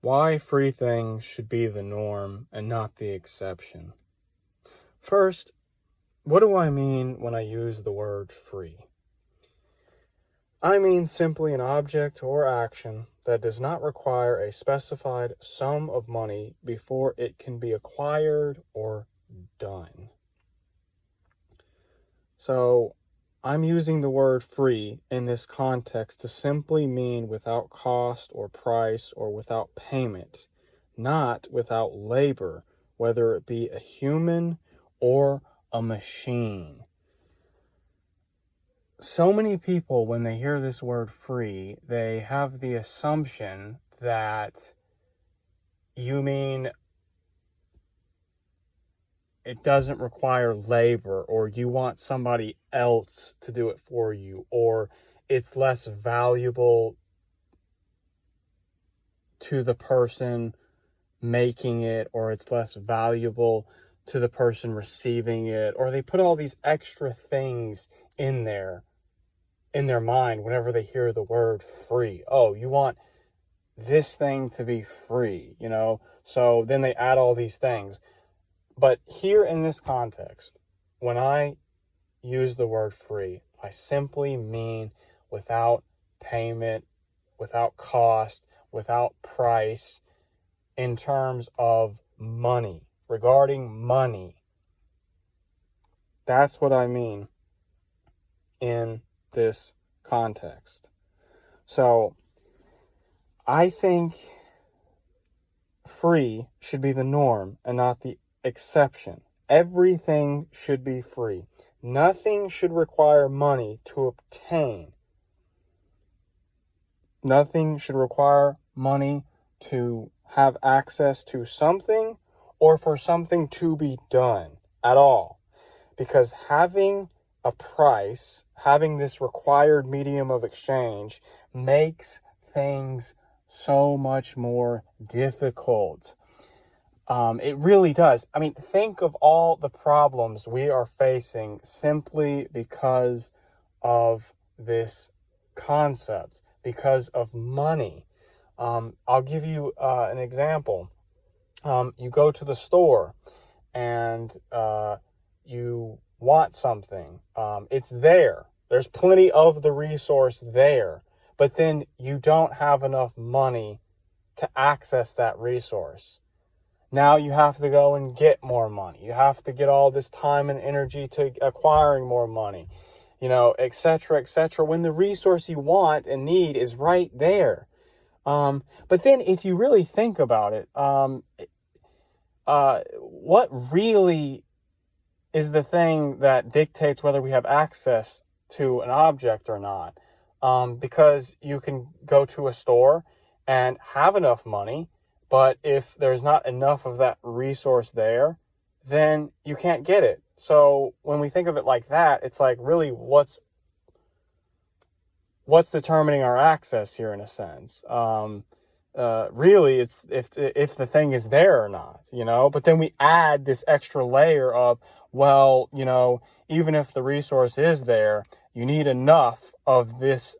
Why free things should be the norm and not the exception. First, what do I mean when I use the word free? I mean simply an object or action that does not require a specified sum of money before it can be acquired or done. So, I'm using the word free in this context to simply mean without cost or price or without payment, not without labor, whether it be a human or a machine. So many people, when they hear this word free, they have the assumption that you mean it doesn't require labor, or you want somebody else to do it for you, or it's less valuable to the person making it, or it's less valuable to the person receiving it, or they put all these extra things in their mind whenever they hear the word free. Oh, you want this thing to be free, so then they add all these things. But here in this context, when I use the word free, I simply mean without payment, without cost, without price, in terms of money, regarding money. That's what I mean in this context. So, I think free should be the norm and not the exception. Everything should be free. Nothing should require money to obtain. Nothing should require money to have access to something or for something to be done at all. Because having a price, having this required medium of exchange, makes things so much more difficult. It really does. I mean, think of all the problems we are facing simply because of this concept, because of money. I'll give you an example. You go to the store and you want something. It's there. There's plenty of the resource there, but then you don't have enough money to access that resource. Now you have to go and get more money. You have to get all this time and energy to acquiring more money, et cetera, when the resource you want and need is right there. But then if you really think about it, what really is the thing that dictates whether we have access to an object or not? Because you can go to a store and have enough money, but if there's not enough of that resource there, then you can't get it. So when we think of it like that, it's like, really, what's determining our access here in a sense? Really, it's if the thing is there or not, But then we add this extra layer of, well, even if the resource is there, you need enough of this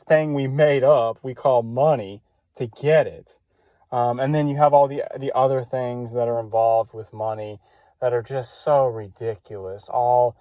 thing we made up, we call money, to get it. And then you have all the other things that are involved with money that are just so ridiculous. All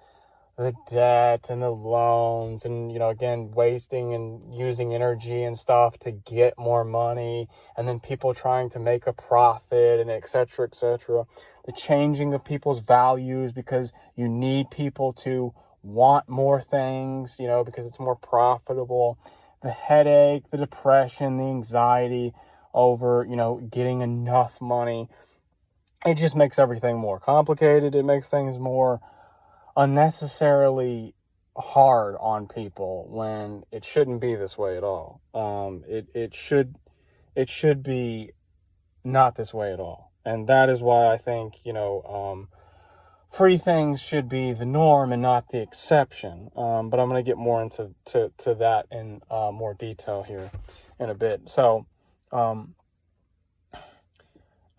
the debt and the loans and, again, wasting and using energy and stuff to get more money. And then people trying to make a profit and et cetera, et cetera. The changing of people's values because you need people to want more things, because it's more profitable. The headache, the depression, the anxiety over, getting enough money. It just makes everything more complicated. It makes things more unnecessarily hard on people when it shouldn't be this way at all. It should be not this way at all. And that is why I think, free things should be the norm and not the exception. But I'm going to get more into that in more detail here in a bit. So,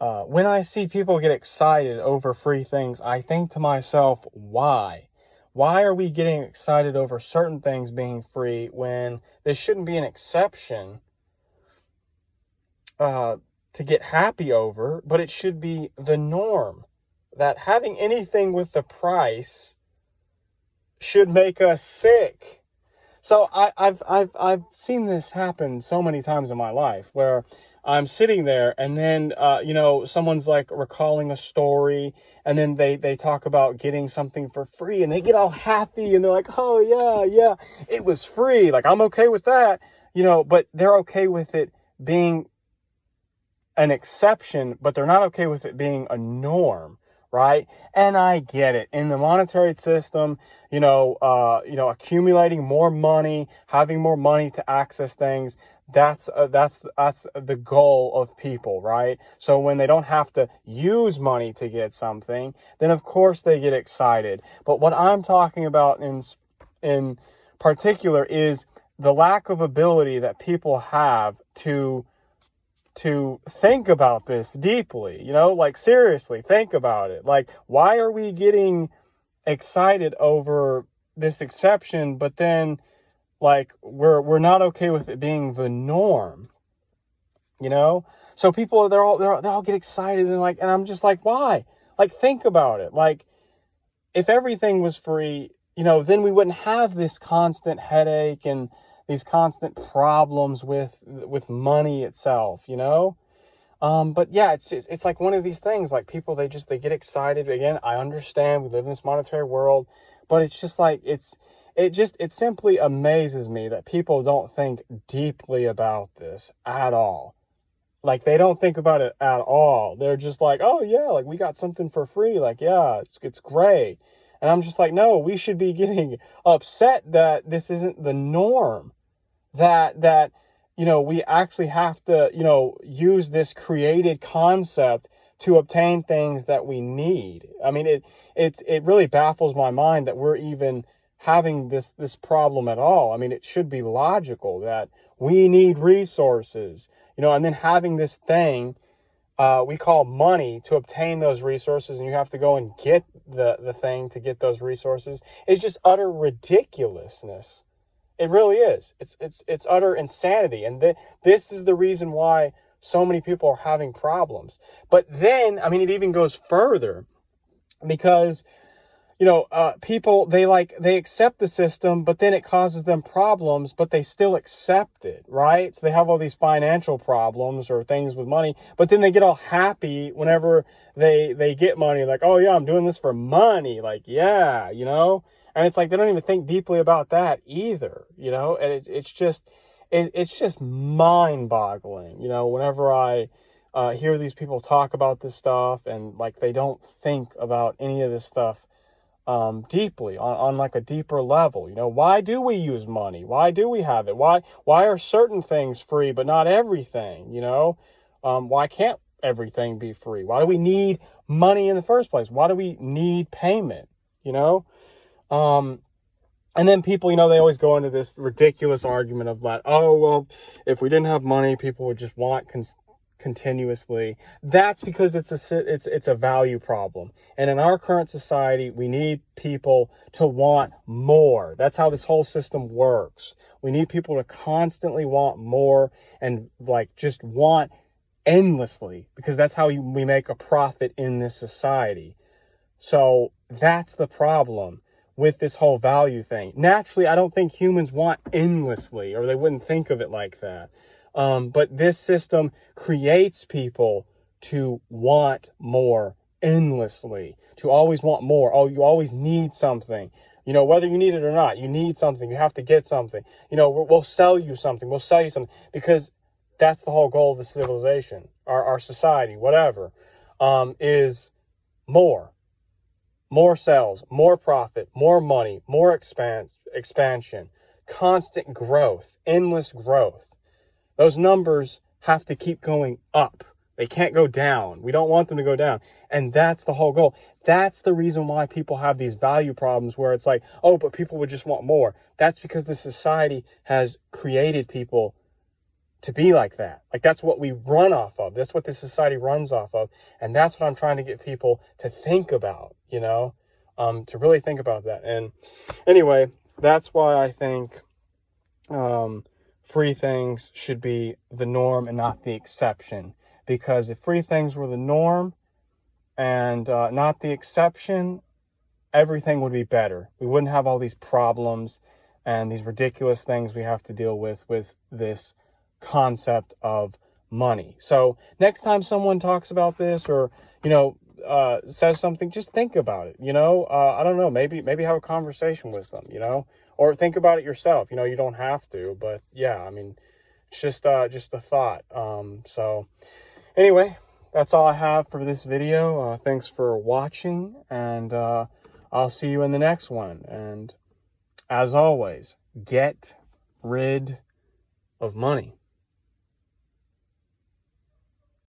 when I see people get excited over free things, I think to myself, why? Why are we getting excited over certain things being free when this shouldn't be an exception? to get happy over, but it should be the norm. That having anything with the price should make us sick. So I've seen this happen so many times in my life where I'm sitting there and then, someone's like recalling a story and then they talk about getting something for free and they get all happy and they're like, oh yeah, it was free. Like, I'm okay with that, but they're okay with it being an exception, but they're not okay with it being a norm. Right. And I get it. In the monetary system, accumulating more money, having more money to access things, that's the goal of people. Right. So when they don't have to use money to get something, then of course they get excited. But what I'm talking about in particular is the lack of ability that people have to think about this deeply, like seriously think about it. Like, why are we getting excited over this exception, but then like we're not okay with it being the norm, So people, they all get excited and I'm just like, why? Like, think about it. Like, if everything was free, then we wouldn't have this constant headache and these constant problems with money itself, But yeah, it's like one of these things, like people, they get excited. Again, I understand we live in this monetary world, but it's just like, it simply amazes me that people don't think deeply about this at all. Like, they don't think about it at all. They're just like, oh yeah, like we got something for free. Like, yeah, it's great. And I'm just like, no, we should be getting upset that this isn't the norm. That we actually have to, use this created concept to obtain things that we need. I mean, it really baffles my mind that we're even having this problem at all. I mean, it should be logical that we need resources, and then having this thing we call money to obtain those resources, and you have to go and get the thing to get those resources, is just utter ridiculousness. It really is. It's utter insanity. And this is the reason why so many people are having problems. But then, I mean, it even goes further because, people, they accept the system, but then it causes them problems, but they still accept it, right? So they have all these financial problems or things with money, but then they get all happy whenever they get money. Like, oh yeah, I'm doing this for money. Like, yeah, And it's like, they don't even think deeply about that either, and it's just mind boggling, whenever I hear these people talk about this stuff and like, they don't think about any of this stuff deeply on like a deeper level. Why do we use money? Why do we have it? Why are certain things free, but not everything, why can't everything be free? Why do we need money in the first place? Why do we need payment? And then people, they always go into this ridiculous argument of like, oh, well, if we didn't have money, people would just want continuously. That's because it's a value problem. And in our current society, we need people to want more. That's how this whole system works. We need people to constantly want more and like just want endlessly, because that's how we make a profit in this society. So that's the problem with this whole value thing. Naturally, I don't think humans want endlessly, or they wouldn't think of it like that. But this system creates people to want more endlessly, to always want more. Oh, you always need something. Whether you need it or not, you need something. You have to get something. We'll sell you something. We'll sell you something, because that's the whole goal of the civilization, our society, whatever, is more. More sales, more profit, more money, more expansion, constant growth, endless growth. Those numbers have to keep going up. They can't go down. We don't want them to go down. And that's the whole goal. That's the reason why people have these value problems where it's like, oh, but people would just want more. That's because the society has created people to be like that. Like, that's what we run off of. That's what this society runs off of. And that's what I'm trying to get people to think about, to really think about that. And anyway, that's why I think free things should be the norm and not the exception. Because if free things were the norm and not the exception, everything would be better. We wouldn't have all these problems and these ridiculous things we have to deal with this concept of money. So next time someone talks about this, or, says something, just think about it. I don't know, maybe have a conversation with them, or think about it yourself. You don't have to, but yeah, I mean, it's just a thought. So anyway, that's all I have for this video. Thanks for watching, and I'll see you in the next one. And as always, get rid of money.